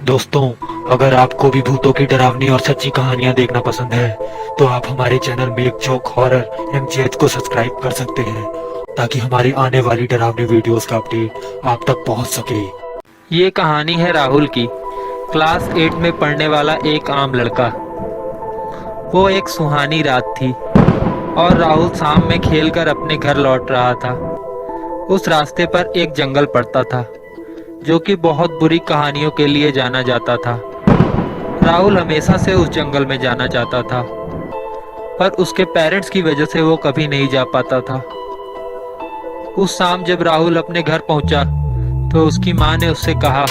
दोस्तों, अगर आपको भी भूतों की डरावनी और सच्ची कहानियां देखना पसंद है तो आप हमारे channel make joke horror MJH को सब्सक्राइब कर सकते हैं ताकि हमारी आने वाली डरावनी वीडियोस का अपडेट आप तक पहुंच सके। ये कहानी है राहुल की। क्लास 8 में पढ़ने वाला एक आम लड़का। वो एक सुहानी रात थी और राहुल शाम में खेलकर अपने घर लौट रहा था। उस रास्ते पर एक जंगल पड़ता था जो कि बहुत बुरी कहानियों के लिए जाना जाता था। राहुल हमेशा से उस जंगल में जाना चाहता था, पर उसके पेरेंट्स की वजह से वो कभी नहीं जा पाता था। उस शाम जब राहुल अपने घर पहुंचा तो उसकी माँ ने उससे कहा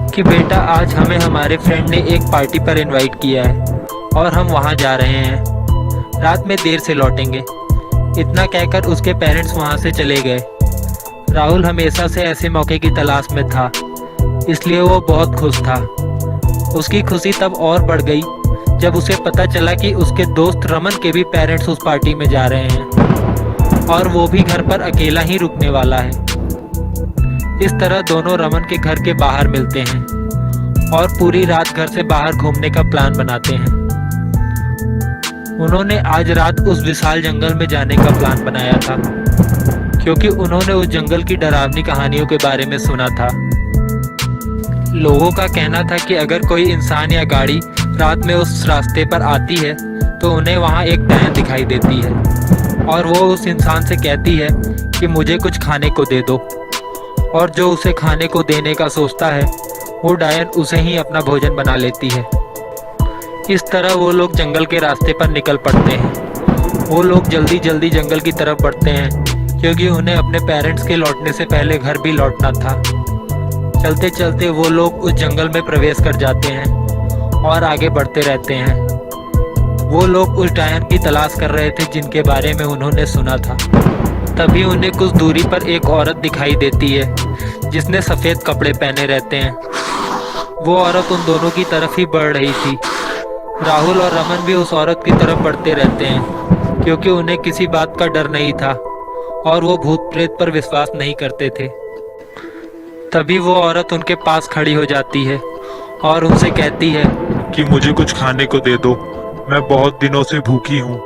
कि बेटा, आज हमें हमारे फ्रेंड ने एक पार्टी पर इनवाइट किया है और हम वहां जा रहे हैं। रात में देर से लौटेंगे। इतना कहकर उसके पेरेंट्स वहां से चले गए। राहुल हमेशा से ऐसे मौके की तलाश में था, इसलिए वो बहुत खुश था। उसकी खुशी तब और बढ़ गई जब उसे पता चला कि उसके दोस्त रमन के भी पेरेंट्स उस पार्टी में जा रहे हैं और वो भी घर पर अकेला ही रुकने वाला है। इस तरह दोनों रमन के घर के बाहर मिलते हैं और पूरी रात घर से बाहर घूमने का प्लान बनाते हैं। उन्होंने आज रात उस विशाल जंगल में जाने का प्लान बनाया था क्योंकि उन्होंने उस जंगल की डरावनी कहानियों के बारे में सुना था। लोगों का कहना था कि अगर कोई इंसान या गाड़ी रात में उस रास्ते पर आती है तो उन्हें वहां एक डायन दिखाई देती है और वो उस इंसान से कहती है कि मुझे कुछ खाने को दे दो, और जो उसे खाने को देने का सोचता है वो डायन उसे ही अपना भोजन बना लेती है। इस तरह वो लोग जंगल के रास्ते पर निकल पड़ते हैं। वो लोग जल्दी जल्दी जंगल की तरफ बढ़ते हैं क्योंकि उन्हें अपने पेरेंट्स के लौटने से पहले घर भी लौटना था। चलते चलते वो लोग उस जंगल में प्रवेश कर जाते हैं और आगे बढ़ते रहते हैं। वो लोग उस डायन की तलाश कर रहे थे जिनके बारे में उन्होंने सुना था। तभी उन्हें कुछ दूरी पर एक औरत दिखाई देती है जिसने सफ़ेद कपड़े पहने रहते हैं। वो औरत उन दोनों की तरफ ही बढ़ रही थी। राहुल और रमन भी उस औरत की तरफ बढ़ते रहते हैं क्योंकि उन्हें किसी बात का डर नहीं था और वो भूत प्रेत पर विश्वास नहीं करते थे। तभी वो औरत उनके पास खड़ी हो जाती है और उनसे कहती है कि मुझे कुछ खाने को दे दो। मैं बहुत दिनों से भूखी हूँ।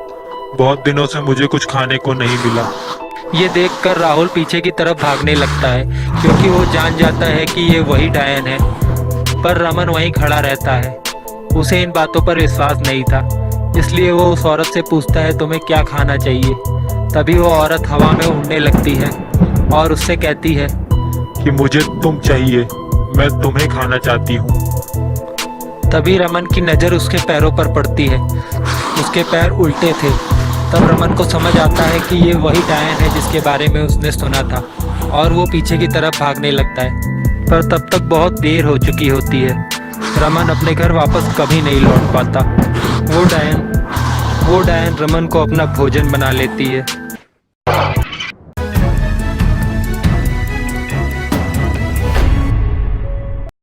बहुत दिनों से मुझे कुछ खाने को नहीं मिला। ये देखकर राहुल पीछे की तरफ भागने लगता है क्योंकि वो जान जाता है कि ये वही डायन है, पर रमन वहीं खड़ा रहता है। उसे इन बातों पर विश्वास नहीं था, इसलिए वो उस औरत से पूछता है तुम्हें क्या खाना चाहिए। तभी वो औरत हवा में उड़ने लगती है और उससे कहती है कि मुझे तुम चाहिए, मैं तुम्हें खाना चाहती हूँ। तभी रमन की नज़र उसके पैरों पर पड़ती है। उसके पैर उल्टे थे। तब रमन को समझ आता है कि ये वही डायन है जिसके बारे में उसने सुना था और वो पीछे की तरफ भागने लगता है, पर तब तक बहुत देर हो चुकी होती है। रमन अपने घर वापस कभी नहीं लौट पाता। वो डायन रमन को अपना भोजन बना लेती है।